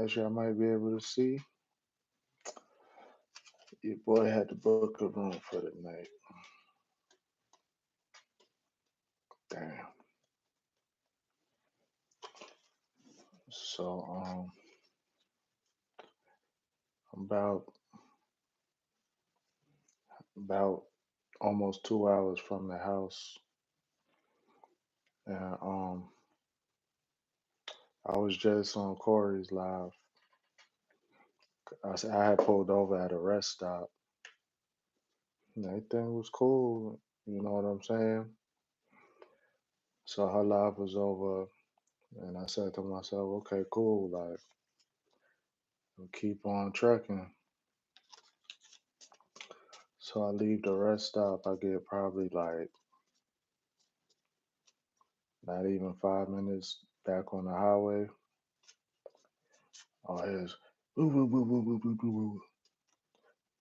As y'all might be able to see, your boy had to book a room for the night. Damn. So I'm about almost 2 hours from the house, and I was just on Corey's live. I had pulled over at a rest stop. And everything was cool. You know what I'm saying? So her live was over, and I said to myself, "Okay, cool. Like, we'll keep on trucking." So I leave the rest stop. I get probably like not even 5 minutes back on the highway. Oh, here's woo woo woo woo woo woo woo woo.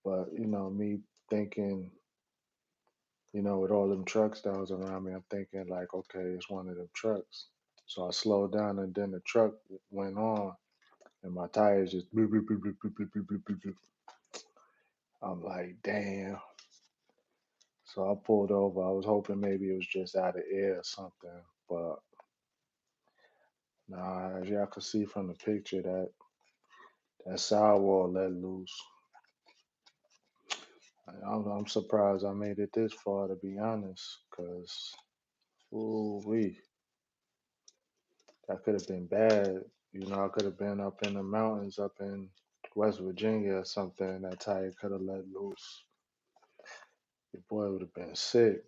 But me thinking, with all them trucks that was around me, I'm thinking like, okay, it's one of them trucks. So I slowed down, and then the truck went on, and my tires just boop, boop, boop, boop, boop, boop, boop, boop, boop, boop. I'm like, damn. So I pulled over. I was hoping maybe it was just out of air or something, but nah. As y'all can see from the picture, that sidewall let loose. I'm surprised I made it this far, to be honest, because ooh wee, that could have been bad. I could have been up in the mountains, up in West Virginia or something, and that tire could have let loose. Your boy would have been sick.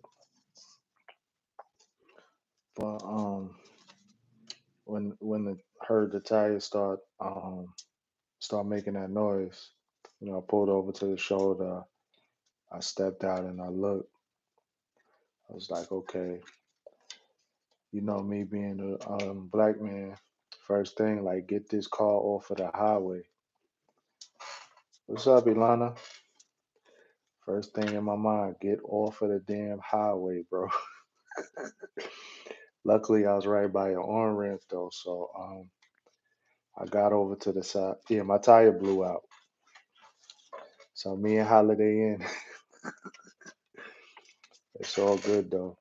But when the heard the tire start making that noise, I pulled over to the shoulder. I stepped out and I looked. I was like, okay, me being a black man, first thing, like, get this car off of the highway. What's up, Ilana? First thing in my mind, get off of the damn highway, bro. Luckily, I was right by an on ramp though, so I got over to the side. Yeah, my tire blew out, so me and Holiday in. It's all good though.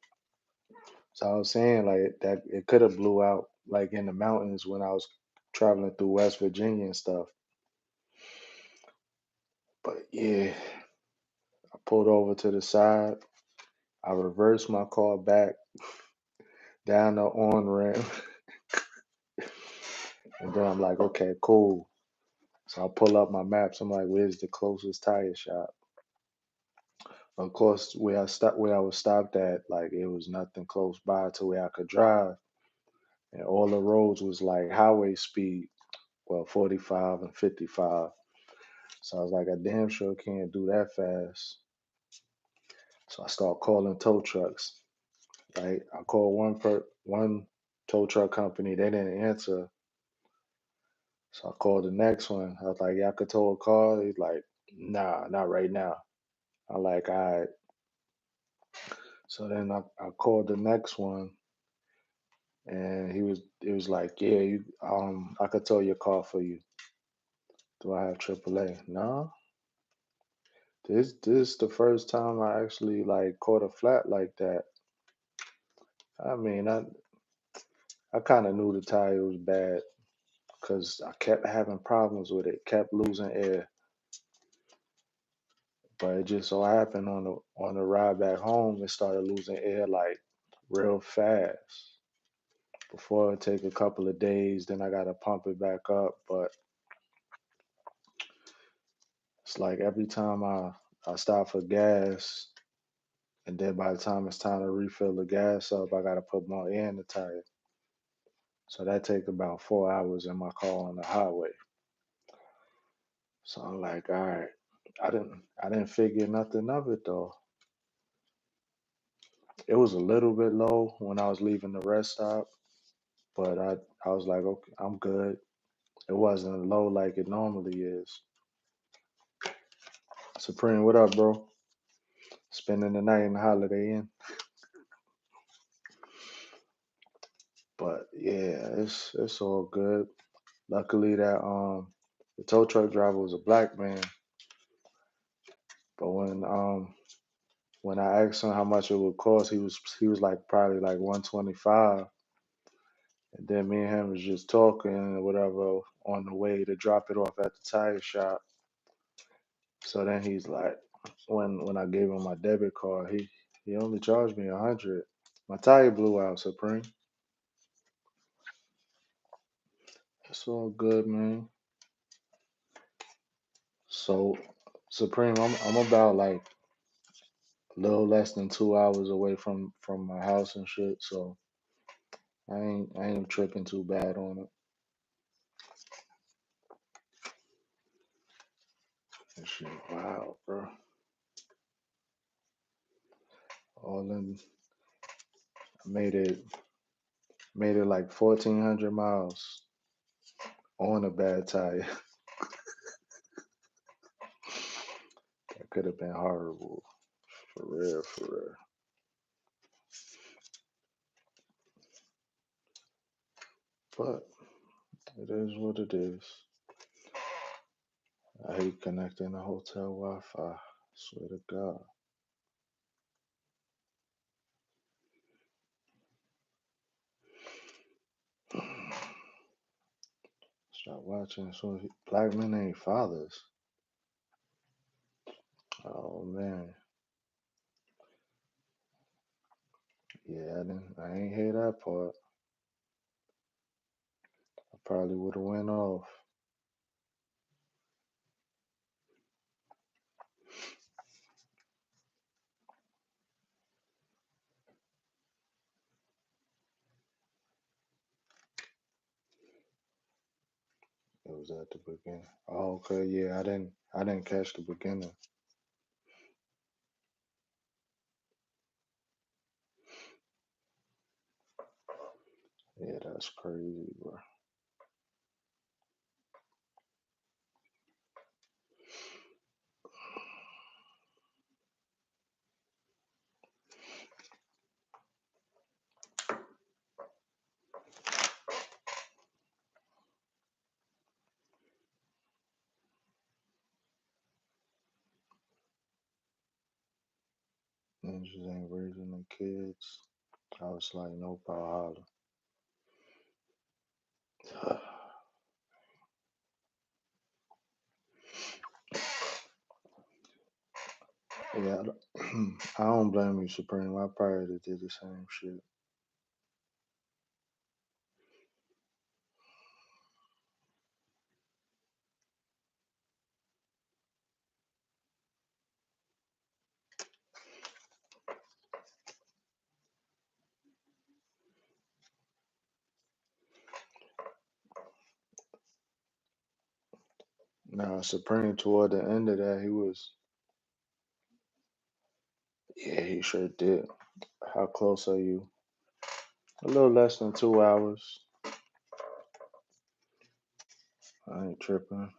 So I was saying like that it could have blew out like in the mountains when I was traveling through West Virginia and stuff. But yeah, I pulled over to the side. I reversed my car back down the on ramp, and then I'm like, okay, cool. So I pull up my maps. I'm like, where's the closest tire shop? Of course, where I was stopped at, like it was nothing close by to where I could drive, and all the roads was like highway speed, well, 45 and 55. So I was like, I damn sure can't do that fast. So I start calling tow trucks. Right, I called one tow truck company. They didn't answer. So I called the next one. I was like, yeah, I could tow a car. He's like, nah, not right now. I like, all right. So then I called the next one, and it was like, yeah, I could tow your car for you. Do I have AAA? No. This the first time I actually like caught a flat like that. I mean, I kind of knew the tire was bad because I kept having problems with it, kept losing air. But it just so happened on the ride back home, it started losing air like real fast. Before it take a couple of days, then I gotta pump it back up. But it's like every time I stop for gas, and then by the time it's time to refill the gas up, I gotta put more air in the tire. So that take about 4 hours in my car on the highway. So I'm like, all right. I didn't figure nothing of it though. It was a little bit low when I was leaving the rest stop, but I was like, okay, I'm good. It wasn't low like it normally is. Supreme, what up, bro? Spending the night in the Holiday Inn. But yeah, it's all good. Luckily that the tow truck driver was a black man, but when I asked him how much it would cost, he was like probably like 125. And then me and him was just talking or whatever on the way to drop it off at the tire shop. So then he's like, when I gave him my debit card, he only charged me 100. My tire blew out, Supreme. It's all good, man. So Supreme, I'm about like a little less than 2 hours away from my house and shit. So I ain't tripping too bad on it. That shit, wow, bro. All in made it made it like 1,400 miles on a bad tire. That could have been horrible, for real, for real. But it is what it is. I hate connecting the hotel Wi-Fi. Swear to God. Start watching. So black men ain't fathers. Oh man, yeah. I ain't hear that part. I probably would have went off. It was at the beginning. Oh, okay. Yeah, I didn't catch the beginning. Yeah, that's crazy, bro. Ninjas ain't raising the kids. I was like, no power holler. Yeah, I don't blame you, Supreme. I probably did the same shit. Now, Supreme, toward the end of that, he was, yeah, he sure did. How close are you? A little less than 2 hours. I ain't tripping.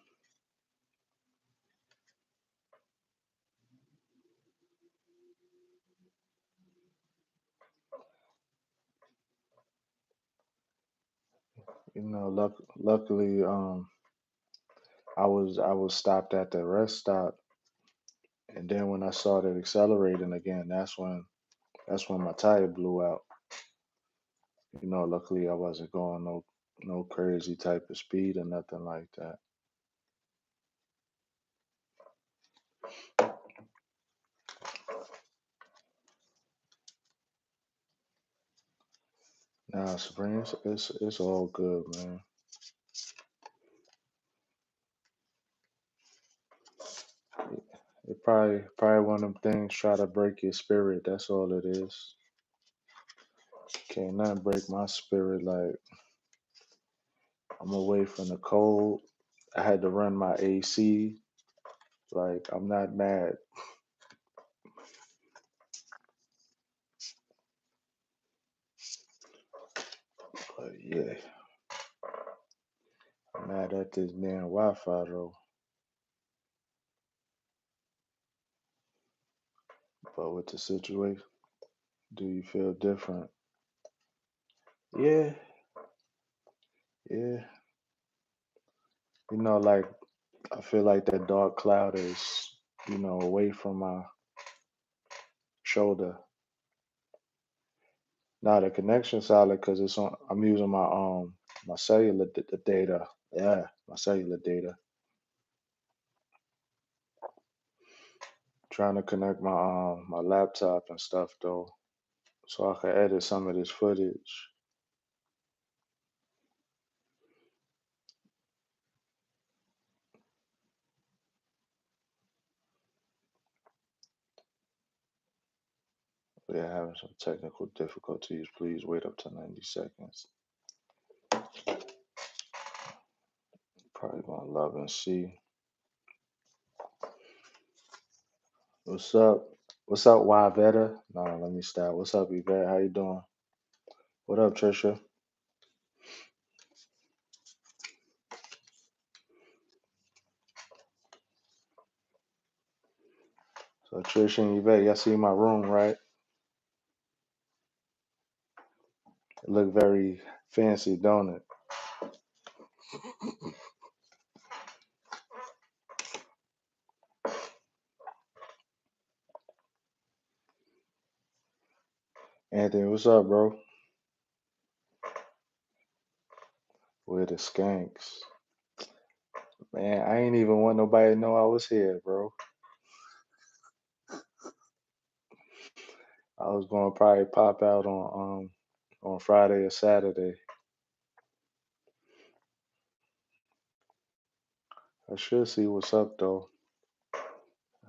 Luckily, I was stopped at the rest stop, and then when I started accelerating again, that's when my tire blew out. Luckily I wasn't going no crazy type of speed or nothing like that. Nah, Supreme, it's all good, man. It probably one of them things try to break your spirit. That's all it is. Can't nothing break my spirit. Like I'm away from the cold. I had to run my AC. Like I'm not mad, but yeah, I'm mad at this damn Wi-Fi though. But with the situation, do you feel different? Yeah, yeah. Like I feel like that dark cloud is, away from my shoulder. Now the connection solid because it's on. I'm using my cellular the data. Yeah, my cellular data. Trying to connect my laptop and stuff though, so I can edit some of this footage. We are having some technical difficulties. Please wait up to 90 seconds. Probably gonna love and see. What's up? What's up, Yvetta? Nah, let me stop. What's up, Yvette? How you doing? What up, Trisha? So Trisha and Yvette, y'all see my room, right? It look very fancy, don't it? Anthony, what's up, bro? We're the skanks. Man, I ain't even want nobody to know I was here, bro. I was gonna probably pop out on Friday or Saturday. I should see what's up though.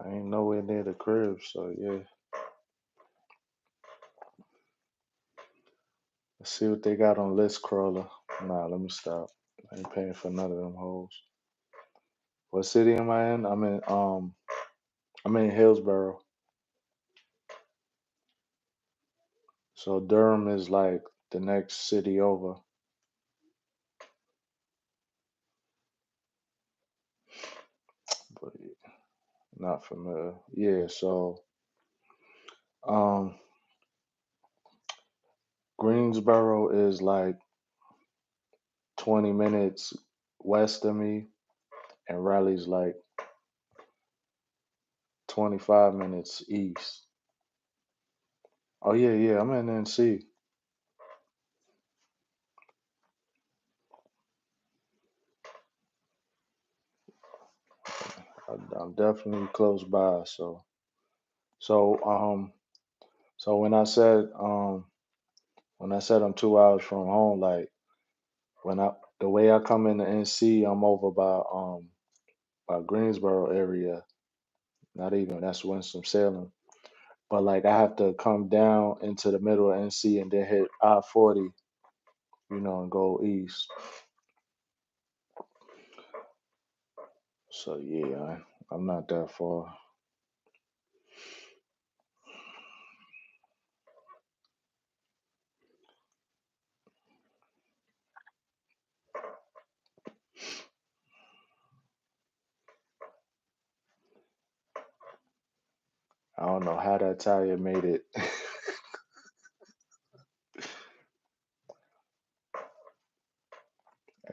I ain't nowhere near the crib, so yeah. Let's see what they got on List Crawler. Nah, let me stop. I ain't paying for none of them hoes. What city am I in? I'm in Hillsborough. So Durham is like the next city over, but not familiar. Yeah, so um Greensboro is like 20 minutes west of me, and Raleigh's like 25 minutes east. Oh yeah, yeah, I'm in NC. I'm definitely close by. So so when I said I'm 2 hours from home, like when I the way I come into NC, I'm over by Greensboro area. Not even that's Winston Salem. But like I have to come down into the middle of NC and then hit I-40, and go east. So yeah, I'm not that far. I don't know how that tire made it.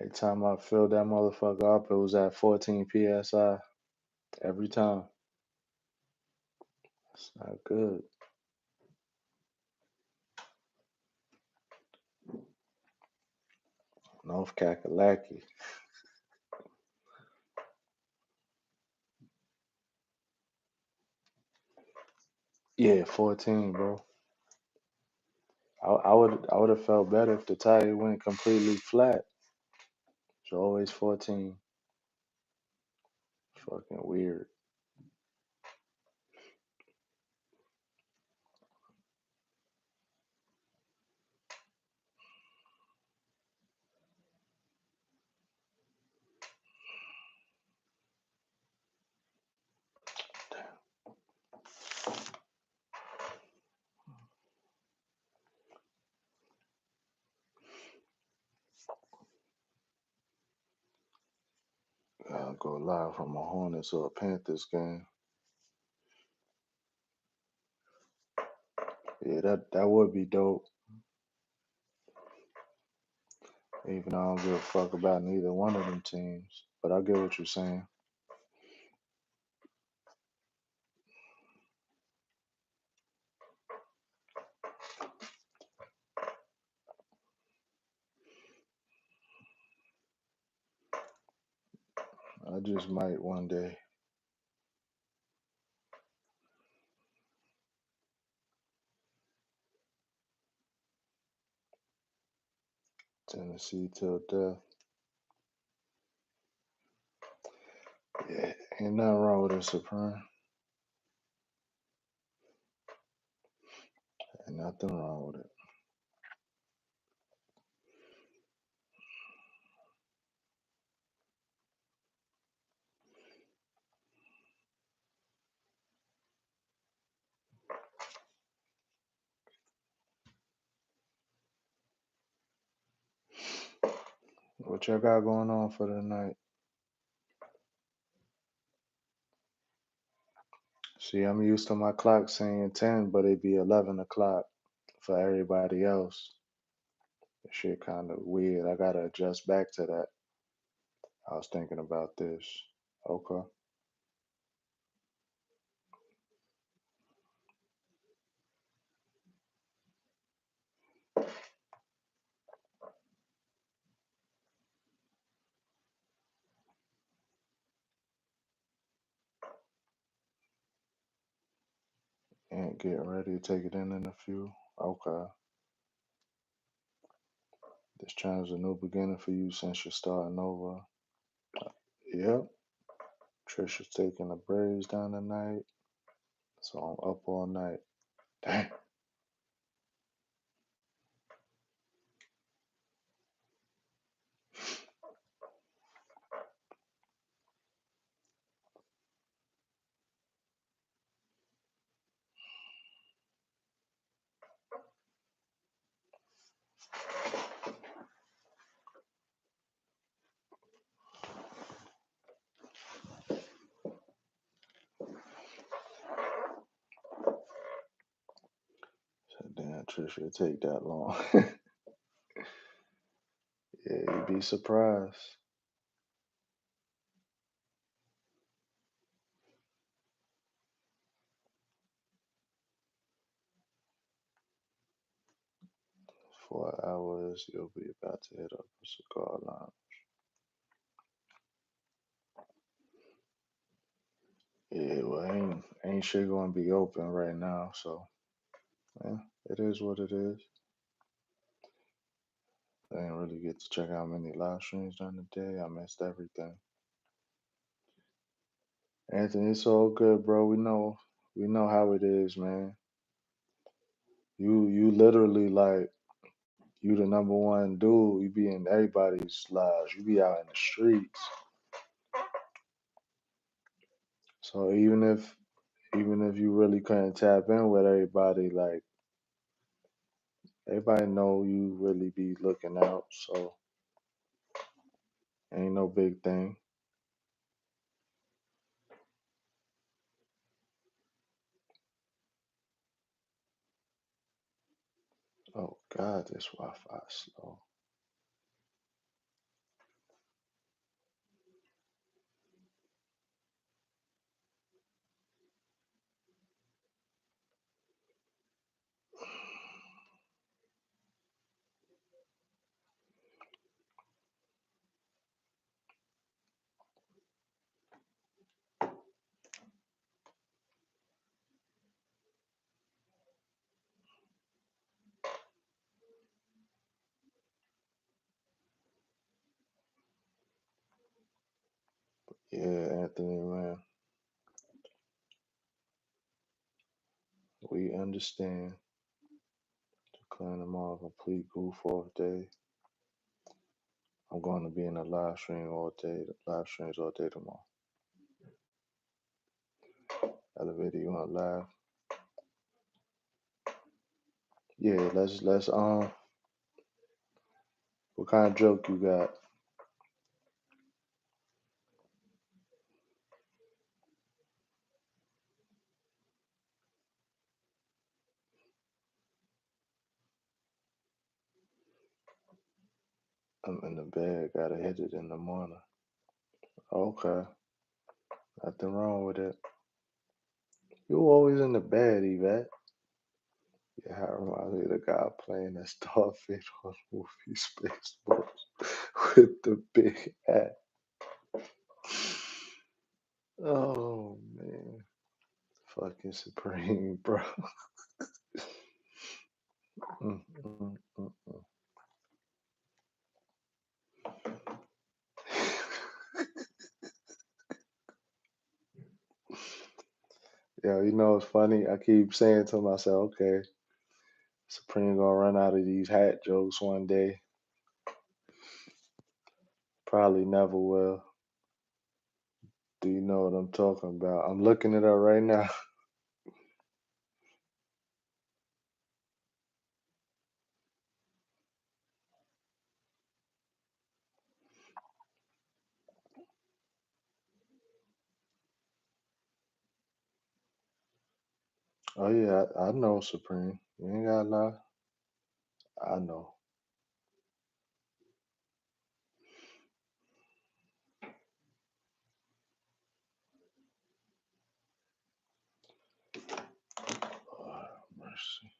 Every time I filled that motherfucker up, it was at 14 psi every time. It's not good. North Kakalaki. Yeah, 14, bro. I would have felt better if the tire went completely flat. It's always 14. Fucking weird. I'll go live from a Hornets or a Panthers game. Yeah, that would be dope. Even though I don't give a fuck about neither one of them teams. but I get what you're saying. I just might one day. Tennessee till death. Yeah, ain't nothing wrong with it, Supreme. Ain't nothing wrong with it. What y'all got going on for the night? See, I'm used to my clock saying 10, but it be 11 o'clock for everybody else. That shit kind of weird. I gotta adjust back to that. I was thinking about this. Okay. And getting ready to take it in a few. Okay. This channel's a new beginning for you since you're starting over. Yep. Trisha's taking the braids down tonight. So I'm up all night. Damn. So damn, Trisha, it take that long. Yeah, you'd be surprised. $4 you'll be about to hit up a cigar line. Yeah, well, ain't shit gonna be open right now, so yeah, it is what it is. I didn't really get to check out many live streams during the day. I missed everything. Anthony, it's all good, bro. We know how it is, man. You literally like you the number one dude. You be in everybody's lives. You be out in the streets. So even if you really couldn't tap in with everybody, like everybody know you really be looking out. So ain't no big thing. Oh God, this Wi-Fi slow. Yeah, Anthony, man, we understand. Declaring tomorrow a complete goof off day. I'm going to be in a live stream all day. Live streams all day tomorrow. Elevator, you want to laugh? Yeah, let's. What kind of joke you got? I'm in the bed. Gotta hit it in the morning. Okay, nothing wrong with it. You always in the bed, Yvette. Yeah, that reminds me of the guy playing that starfish on the movie Spaceballs with the big hat. Oh man, fucking supreme, bro. Mm, mm, mm, mm. Yeah, you know it's funny. I keep saying to myself, okay, Supreme gonna run out of these hat jokes one day. Probably never will. Do you know what I'm talking about? I'm looking it up right now. Oh yeah, I know Supreme. You ain't gotta lie. I know. Lord have mercy.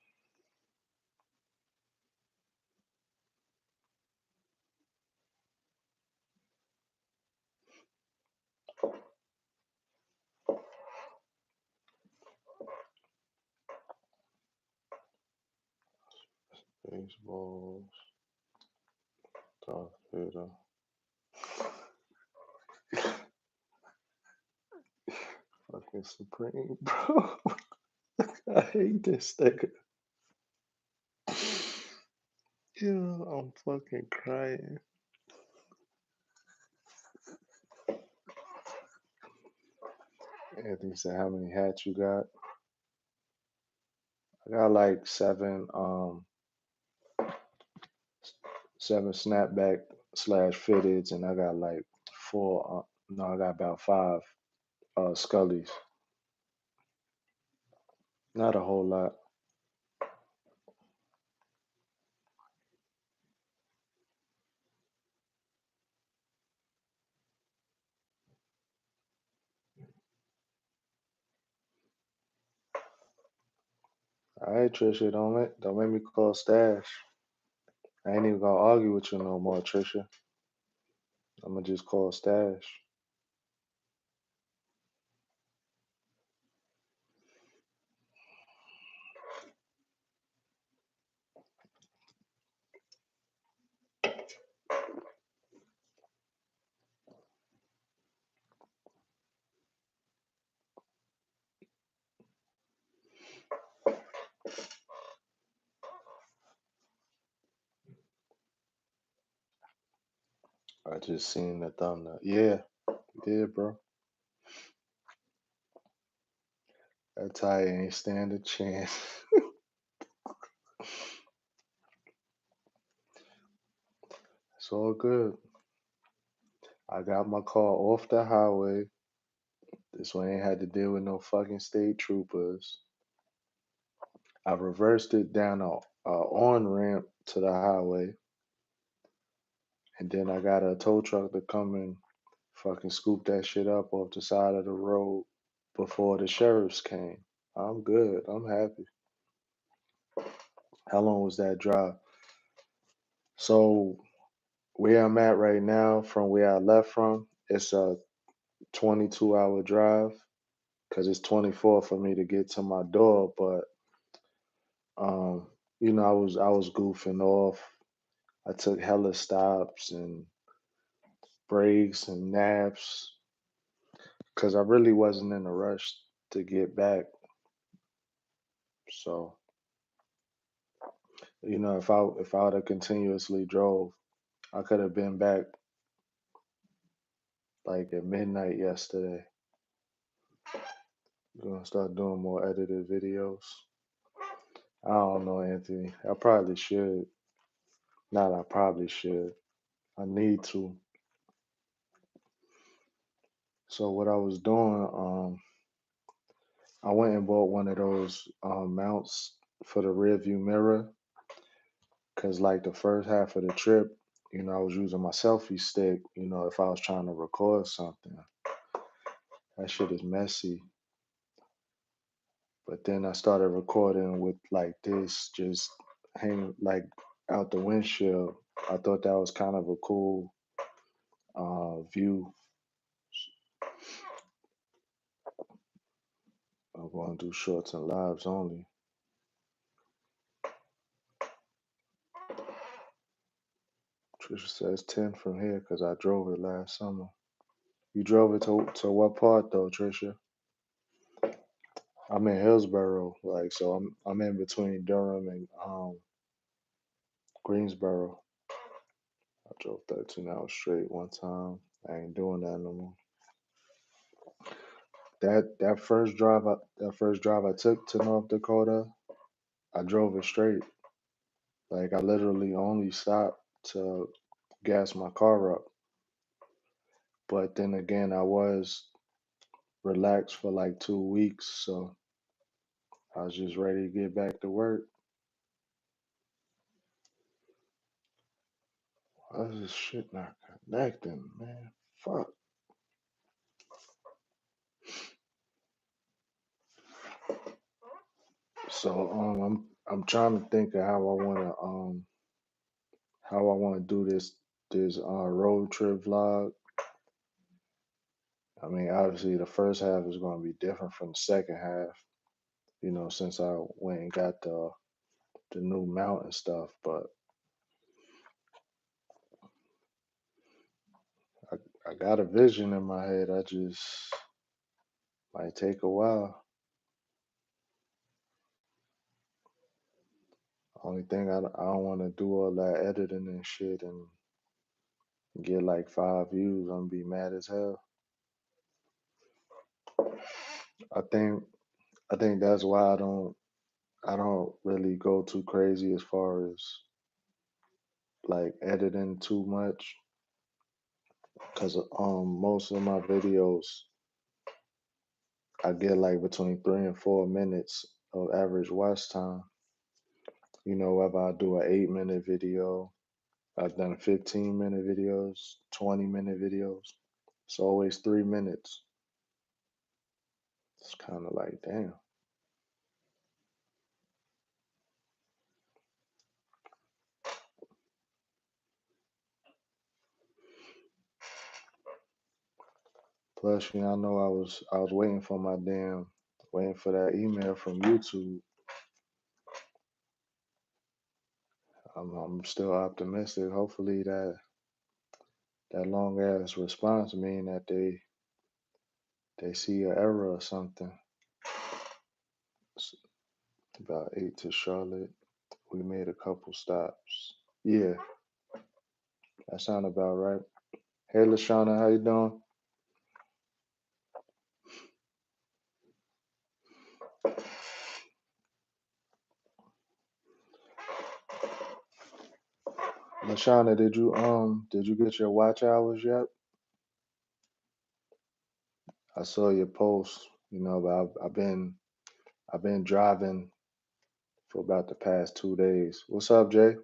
Baseballs, Darth Vader. Fucking Supreme, bro. I hate this nigga. Yeah, I'm fucking crying. Anthony said, "How many hats you got?" I got like seven snapback slash fitteds, and I got like four. No, I got about five Scullies. Not a whole lot. All right, Trisha, don't make me call Stash. I ain't even gonna argue with you no more, Trisha. I'm gonna just call Stash. I just seen the thumbnail. Yeah, yeah, bro. That tie ain't stand a chance. It's all good. I got my car off the highway. This way I ain't had to deal with no fucking state troopers. I reversed it down a on ramp to the highway, and then I got a tow truck to come and fucking scoop that shit up off the side of the road before the sheriffs came. I'm good. I'm happy. How long was that drive? So where I'm at right now, from where I left from, it's a 22-hour drive because it's 24 for me to get to my door. But um, I was goofing off. I took hella stops and breaks and naps because I really wasn't in a rush to get back. So if I would have continuously drove, I could have been back like at midnight yesterday. Gonna start doing more edited videos. I don't know, Anthony. I probably should. Not I probably should. I need to. So what I was doing, I went and bought one of those mounts for the rear view mirror because like the first half of the trip, I was using my selfie stick, if I was trying to record something. That shit is messy. But then I started recording with like this, just hanging like out the windshield. I thought that was kind of a cool view. I'm going to do shorts and lives only. Trisha says 10 from here because I drove it last summer. You drove it to what part though, Trisha? I'm in Hillsborough, like so I'm in between Durham and Greensboro. I drove 13 hours straight one time. I ain't doing that no more. That first drive I took to North Dakota, I drove it straight. Like I literally only stopped to gas my car up. But then again, I was relaxed for like 2 weeks, so I was just ready to get back to work. Why is this shit not connecting, man? Fuck. So I'm trying to think of how I wanna do this road trip vlog. I mean, obviously the first half is gonna be different from the second half, since I went and got the new mount and stuff. But I, I got a vision in my head. I just might take a while. Only thing I don't want to do all that editing and shit and get like 5 views. I'm gonna be mad as hell. I think I think that's why I don't really go too crazy as far as like editing too much, because most of my videos I get like between 3 and 4 minutes of average watch time. Whether I do an 8 minute video, I've done 15-minute videos, 20-minute videos. It's always 3 minutes. It's kind of like, damn. Plus, I know I was waiting for that email from YouTube. I'm still optimistic. Hopefully that long ass response mean that they see an error or something. It's about 8 to Charlotte. We made a couple stops. Yeah, that sound about right. Hey, Lashana, how you doing? Lashana, did you get your watch hours yet? I saw your post, but I've been driving for about the past 2 days. What's up, Jay?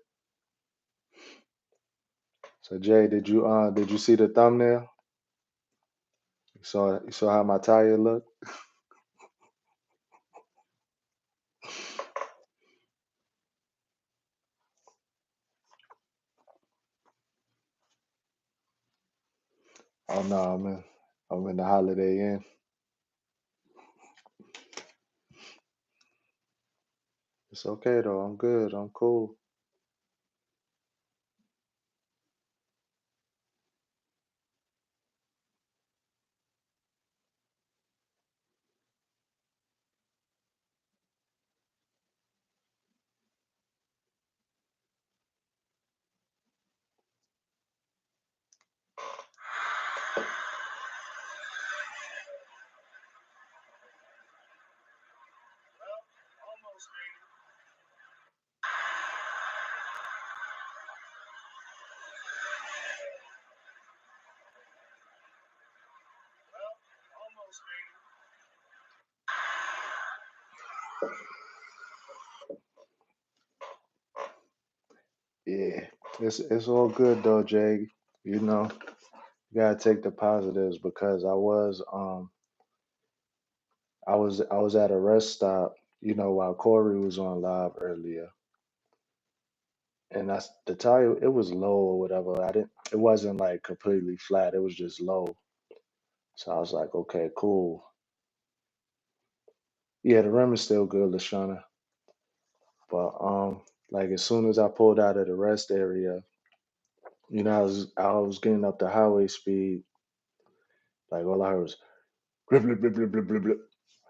So Jay, did you see the thumbnail? You saw how my tire looked? Oh no, I'm in the Holiday Inn. It's okay though. I'm good. I'm cool. Yeah. It's all good though, Jay. You know, you gotta take the positives because I was at a rest stop, while Corey was on live earlier, and the tire it was low or whatever. It wasn't like completely flat. It was just low. So I was like, okay, cool. Yeah, the rim is still good, Lashana. But like as soon as I pulled out of the rest area, I was getting up the highway speed. Like all I heard was blip blip blip blip blip blip blip.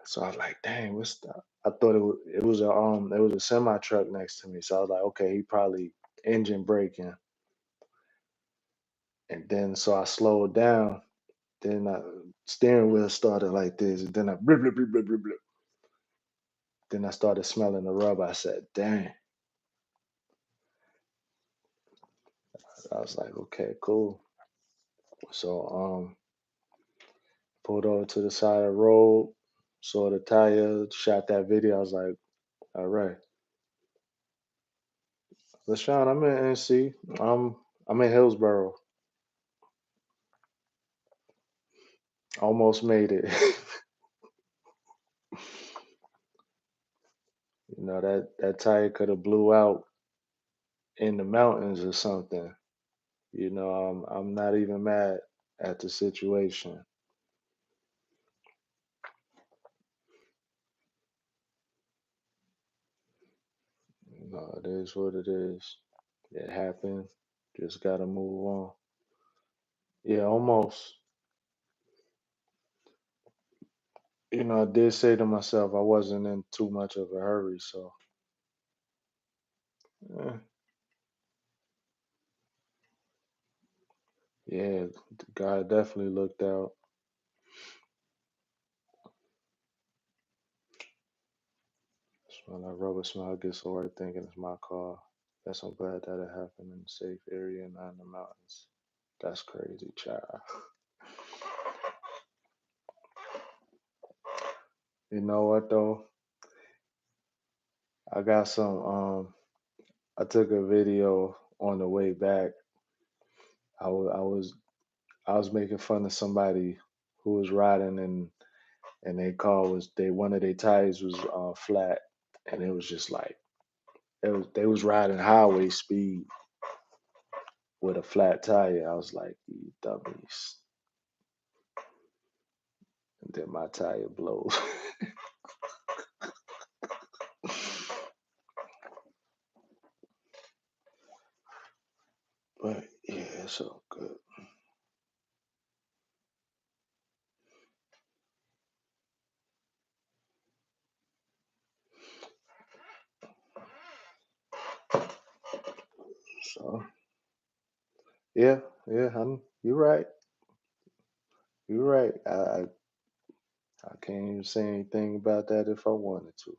So I was like, dang, what's that? I thought it was a semi truck next to me. So I was like, okay, he probably engine braking. And then so I slowed down. Then steering wheel started like this, and then I blip blip blip blip blip blip. Then I started smelling the rub. I said, dang. I was like, okay, cool. So pulled over to the side of the road, saw the tire, shot that video. I was like, all right. LaShawn, I'm in NC. I'm in Hillsboro. Almost made it. That tire could have blew out in the mountains or something. I'm not even mad at the situation. It is what it is. It happened. Just gotta move on. Yeah, almost. I did say to myself I wasn't in too much of a hurry, so eh, yeah, God definitely looked out. When that rubber smell gets so right thinking it's my car. Guess I'm glad that it happened in a safe area and not in the mountains. That's crazy, child. You know what though? I got some. I took a video on the way back. I was making fun of somebody who was riding and their car was they one of their tires was flat, and it was just like they was riding highway speed with a flat tire. I was like, you dummies. And then my tire blows. But yeah, it's all good. So yeah, yeah, you're right. You're right. I can't even say anything about that if I wanted to.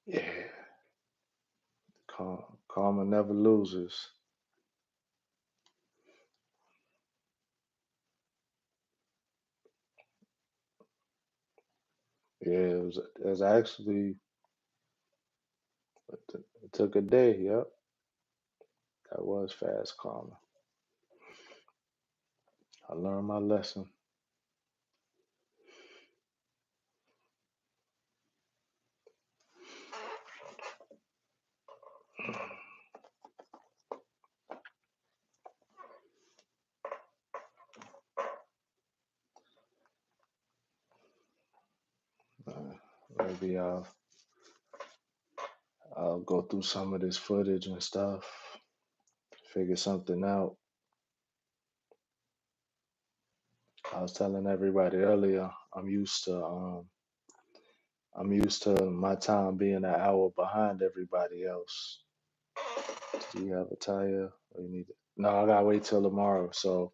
Yeah, karma never loses. Yeah, it was actually it took a day. Yep, that was fast karma. I learned my lesson. Uh, Maybe I'll go through some of this footage and stuff, figure something out. I was telling everybody earlier, I'm used to my time being an hour behind everybody else. Do you have a tire? Or you need it? No, I gotta wait till tomorrow. So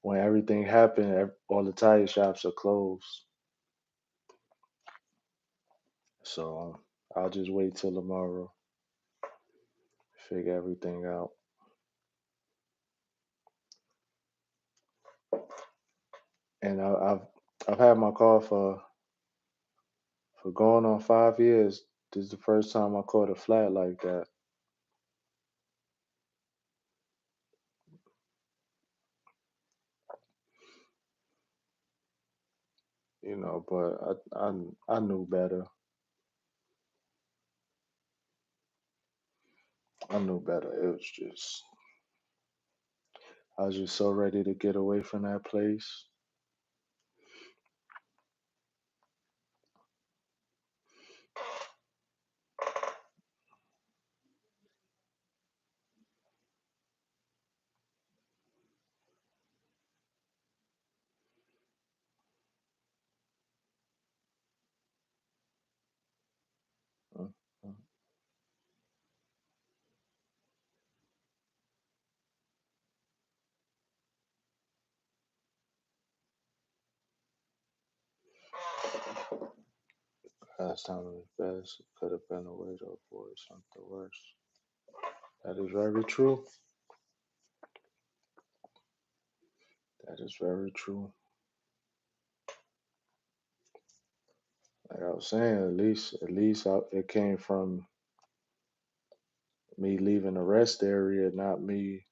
when everything happened, all the tire shops are closed. So I'll just wait till tomorrow, figure everything out. and I've had my car for going on 5 years. This is the first time I caught a flat like that, you know. But I knew better. I knew better. It was just I was just so ready to get away from that place. Mm, mm. Last time it was best, it could have been a way to avoid something worse. That is very true. That is very true. Like I was saying, it came from me leaving the rest area, not me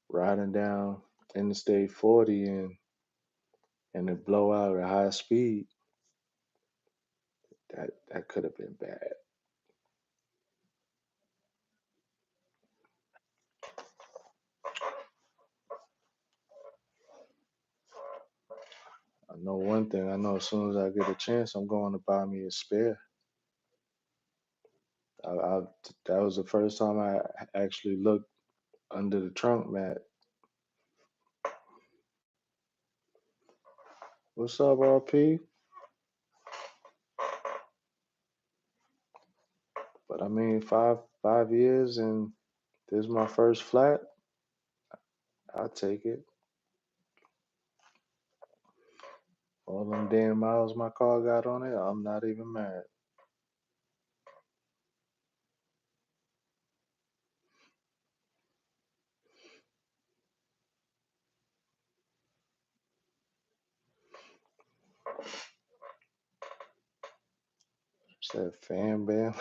riding down Interstate 40 and it blow out at high speed. That could have been bad. I know one thing. I know as soon as I get a chance, I'm going to buy me a spare. I that was the first time I actually looked under the trunk mat. What's up, RP? But I mean, five years and this is my first flat. I'll take it. All them damn miles my car got on it, I'm not even mad. Said fan bam.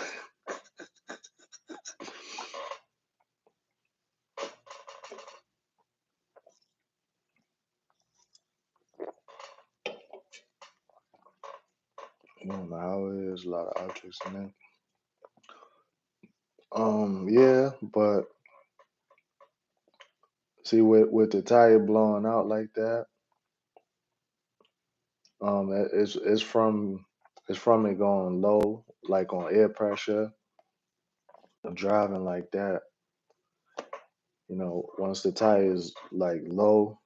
You don't know how it is. A lot of objects in it. Yeah, but see, with the tire blowing out like that, it's from it going low, like on air pressure, driving like that. Once the tire is like low,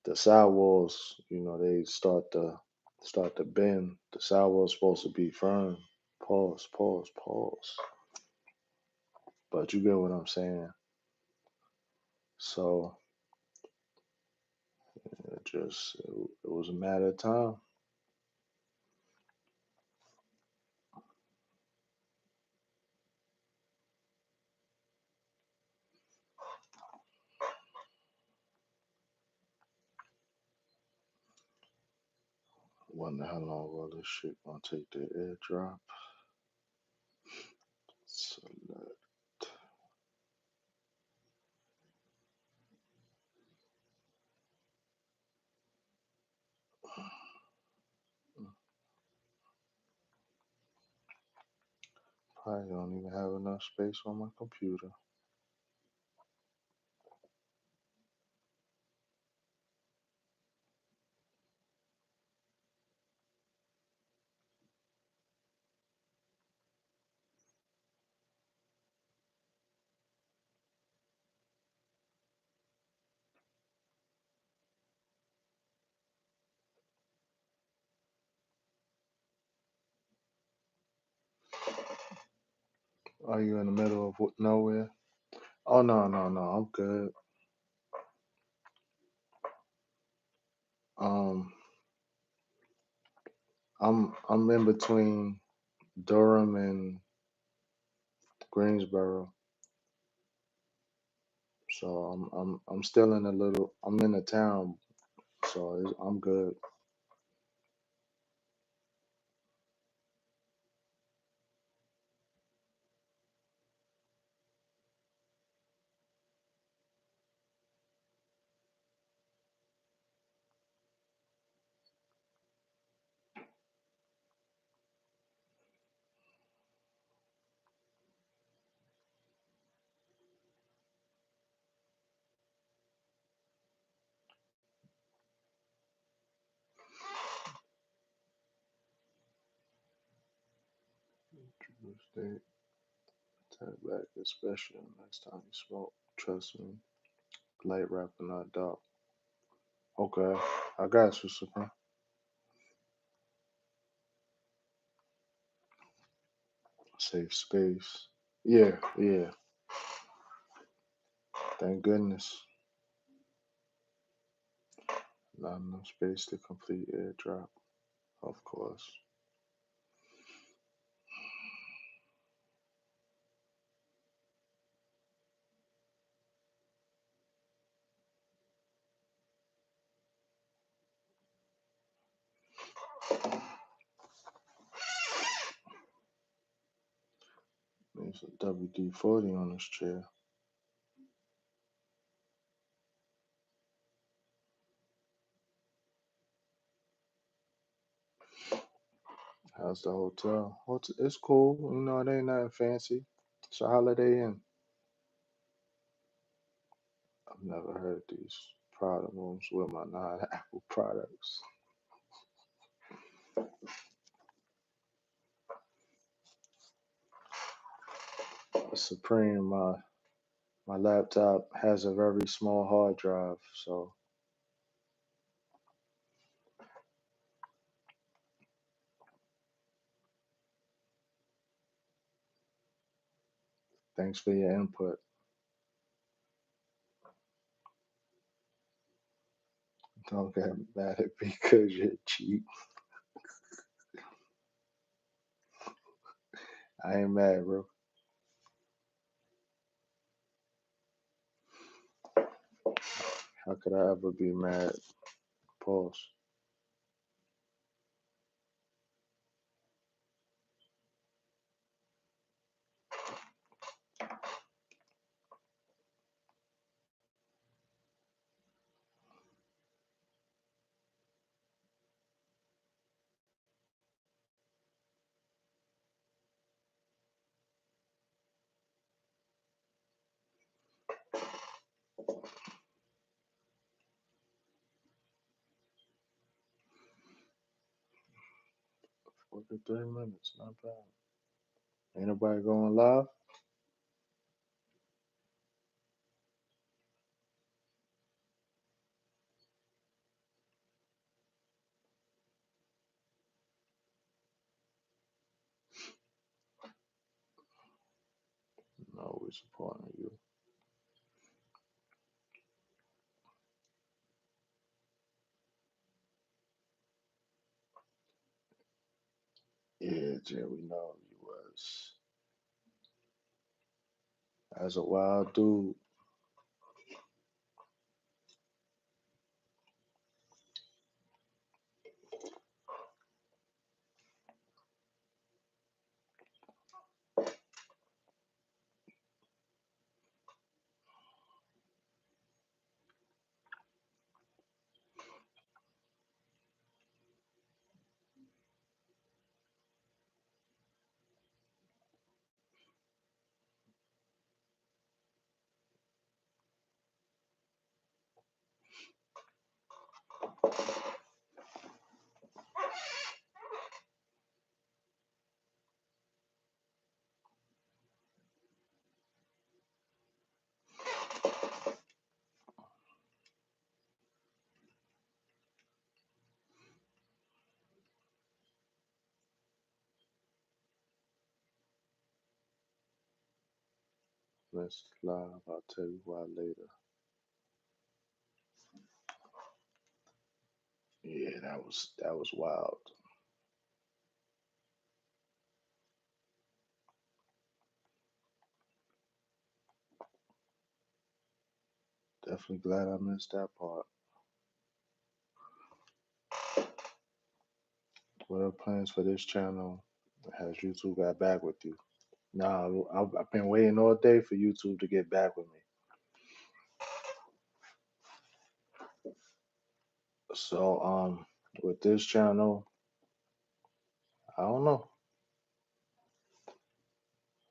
the sidewalls, they start to bend. The sidewall's supposed to be firm. Pause, pause, pause. But you get what I'm saying. So it was a matter of time. Wonder how long all this shit gonna take the airdrop. Select. Probably don't even have enough space on my computer. Are you in the middle of nowhere? Oh no, no, no, I'm good. Um, I'm in between Durham and Greensboro, so I'm still in a little. I'm in a town, So I'm good. Stay Take back, especially the next time you smoke. Trust me. Light rapper, not dark. Okay, I got you, Supreme. Safe space. Yeah, yeah. Thank goodness. Not enough space to complete airdrop. Of course. There's a WD-40 on this chair. How's the hotel? It's cool. You know, it ain't nothing fancy. It's a Holiday Inn. I've never heard these product rooms with my non-Apple products. Supreme, my laptop has a very small hard drive, so thanks for your input. Don't get mad at me because you're cheap. I ain't mad, bro. How could I ever be mad? Pause. For the 3 minutes, not bad. Ain't nobody going live? No, we supporting you. Yeah, Jay, we know you was. As a wild dude, let's live. I'll tell you why later. Yeah, that was wild. Definitely glad I missed that part. What are plans for this channel? Has YouTube got back with you? Nah, I've been waiting all day for YouTube to get back with me. So, with this channel, I don't know.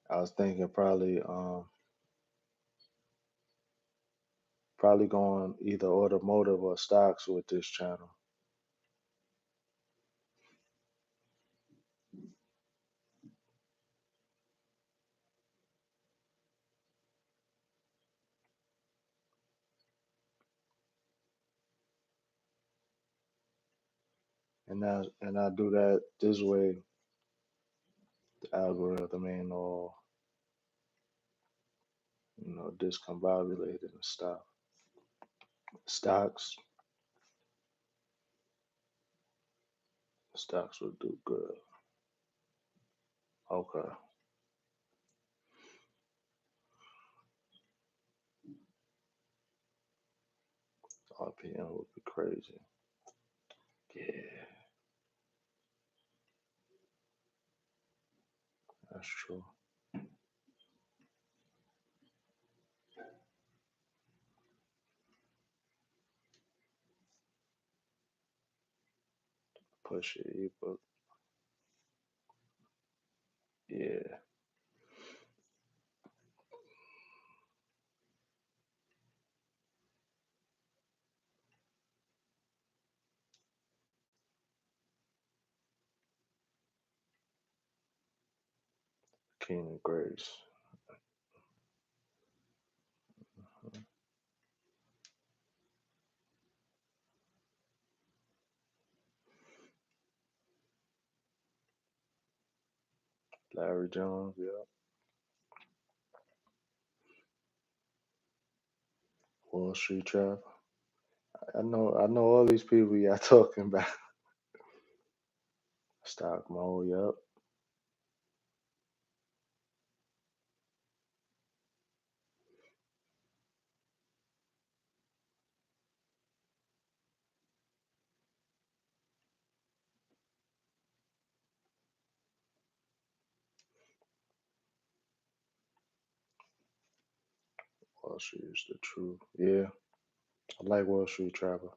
I was thinking probably going either automotive or stocks with this channel. And I do that this way, the algorithm ain't all, discombobulated and stuff. Stocks, stocks would do good. Okay. RPM would be crazy. Yeah, that's true. Push it, ebook. Yeah, King and Grace. Larry Jones, yeah. Wall Street Trap. I know all these people y'all talking about. Stock mode, yep. Wall Street is the truth. Yeah, I like Wall Street Trapper.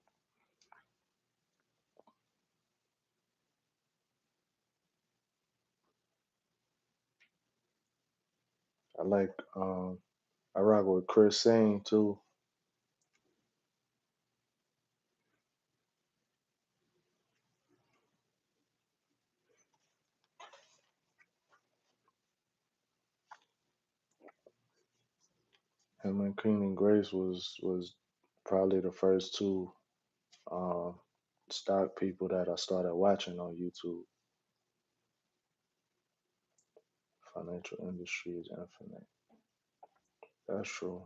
I like I rock with Chris Sane too. Him and King and Grace was probably the first two um stock people that I started watching on YouTube. Financial industry is infinite. That's true.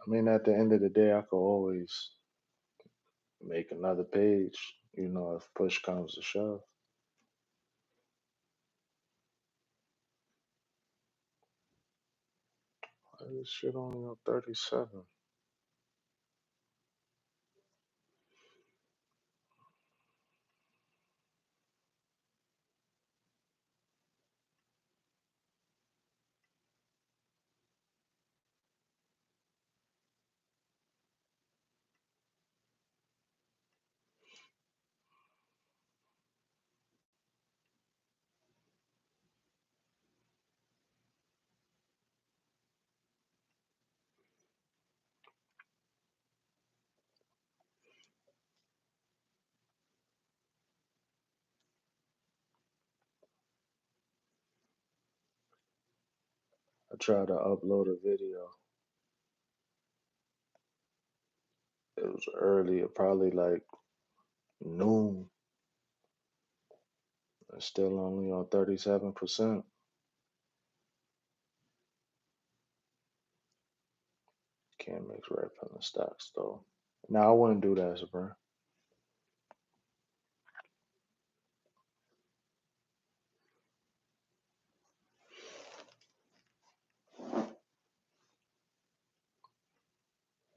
I mean, at the end of the day, I could always make another page, if push comes to shove. Why is this shit only on 37? I tried to upload a video. It was early, probably like noon. It's still only on 37%. Can't mix red from the stocks though. Now I wouldn't do that, bro.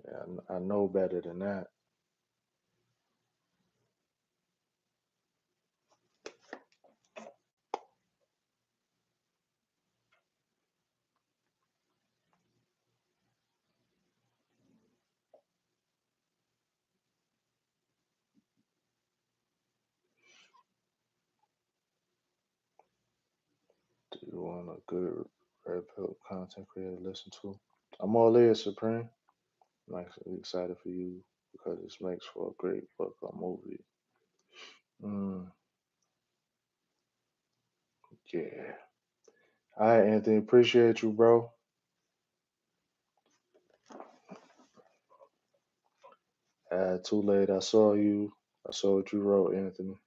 Yeah, I know better than that. Do you want a good red pill content creator to listen to? I'm all ears, Supreme. I'm actually excited for you because this makes for a great book or movie. Mm, yeah. All right, Anthony. Appreciate you, bro. Too late. I saw you. I saw what you wrote, Anthony.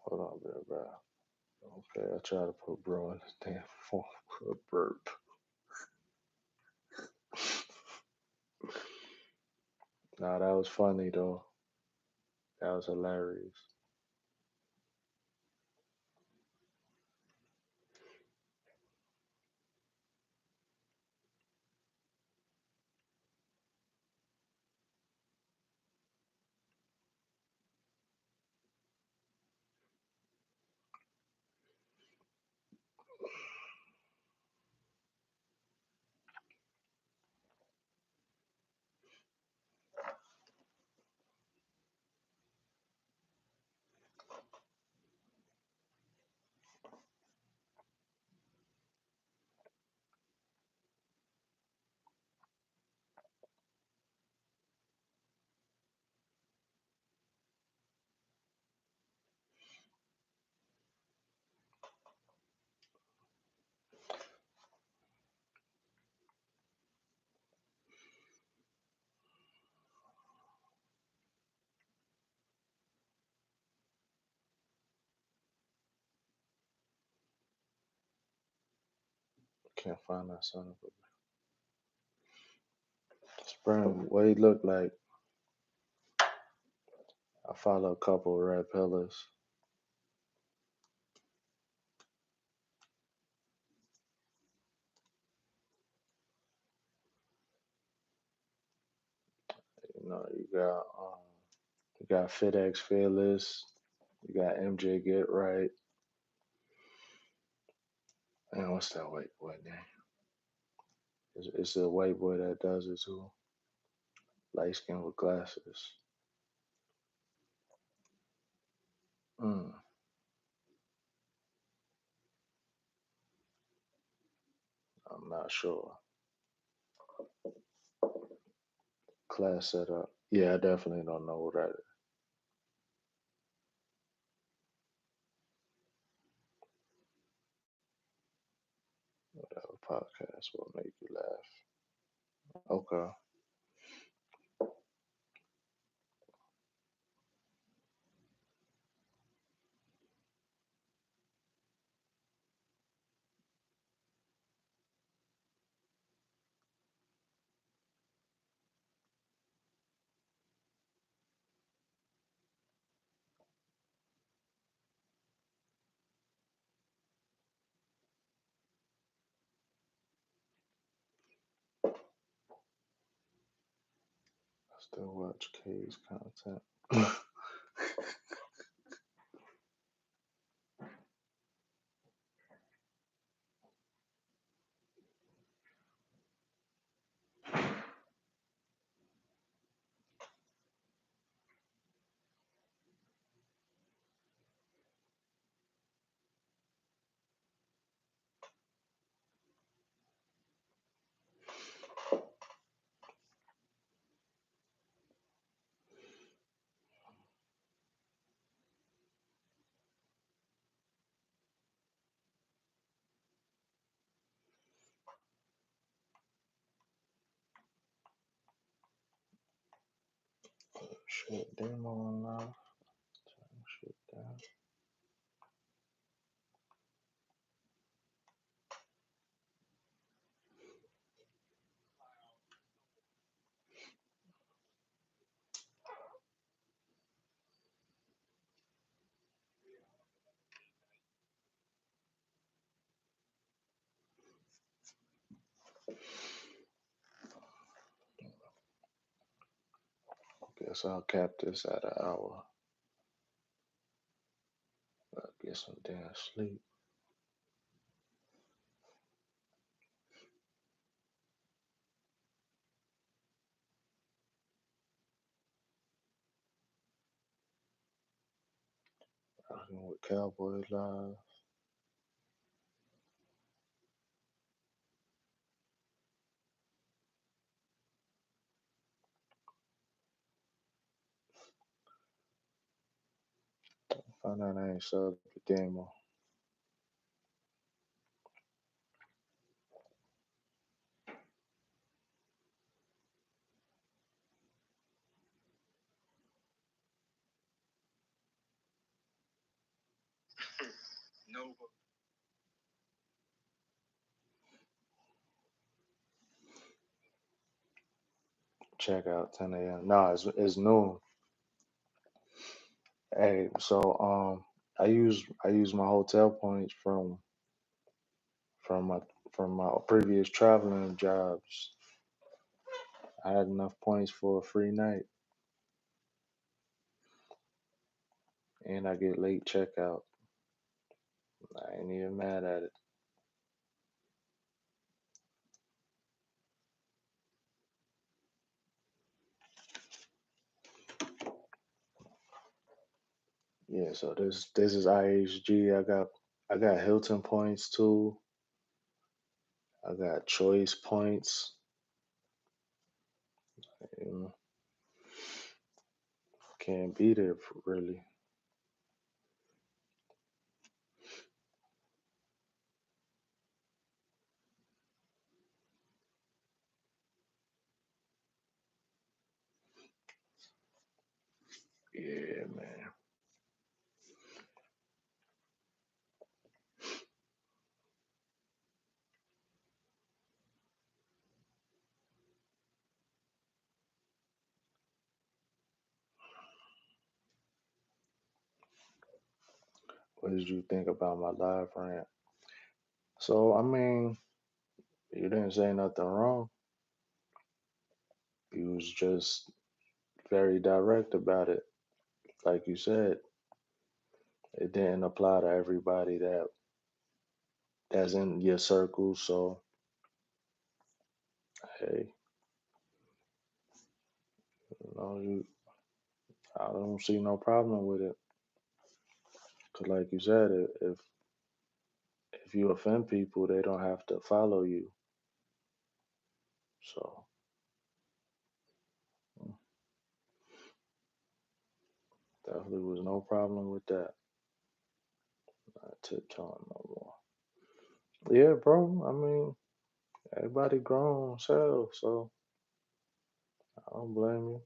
Hold on, bro. Okay, I try to put bro in this damn form for a burp. Nah, that was funny though. That was hilarious. Can't find that son of a Spring. What he look like? I follow a couple of red pillars. You got FedEx Fearless. You got MJ Get Right. And what's that white boy name? It's a white boy that does it too. Light skin with glasses. Mm, I'm not sure. Class setup. Yeah, I definitely don't know what that is. Whatever podcast will make you laugh. Okay. I still watch K's content. Shit, demo enough. Turn shit down. Guess I'll cap this at an hour. I'll get some damn sleep. Rocking with Cowboy Live. Find out I ain't sub the demo. Check out 10 a.m. Nah, it's noon. Hey, so I use my hotel points from my from my previous traveling jobs. I had enough points for a free night, and I get late checkout. I ain't even mad at it. Yeah, so this is IHG. I got Hilton points too. I got Choice points. You know, can't beat it really. Yeah, man. What did you think about my live rant? So I mean, you didn't say nothing wrong. You was just very direct about it. Like you said, it didn't apply to everybody that's in your circle. So hey, you, I don't see no problem with it. Cause like you said, if you offend people, they don't have to follow you. So mm, definitely was no problem with that. Not tiptoeing no more. Yeah, bro. I mean, everybody grown self, so I don't blame you.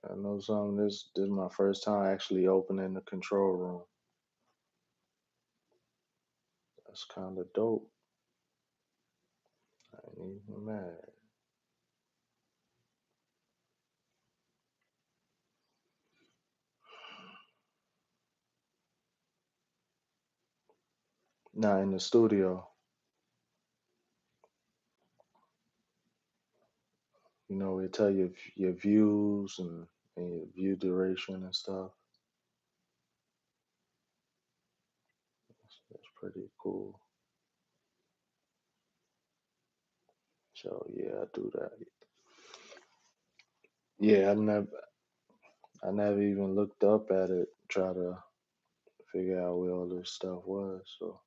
I know something. This is my first time actually opening the control room. That's kind of dope. I ain't even mad. Now in the studio, it tell you your views and your view duration and stuff. That's pretty cool. So yeah, I do that. Yeah, I never even looked up at it. Try to figure out where all this stuff was. So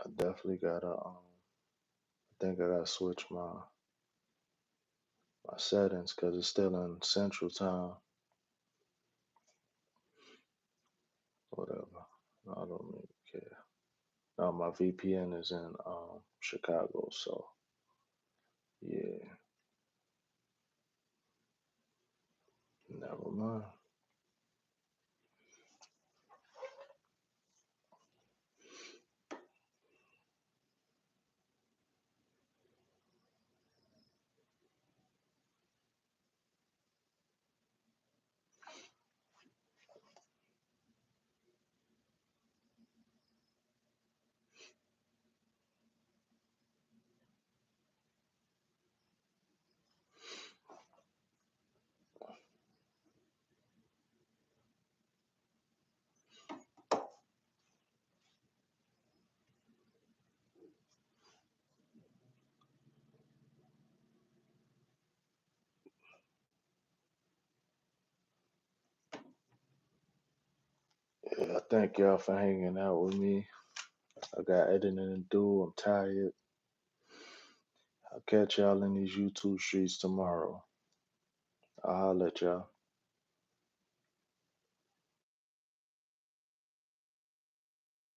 I definitely gotta. I think I gotta switch my settings because it's still in Central Time. Whatever. I don't really care. No, my VPN is in Chicago, so yeah, never mind. Yeah, I thank y'all for hanging out with me. I got editing to do. I'm tired. I'll catch y'all in these YouTube streets tomorrow. I'll holler at y'all.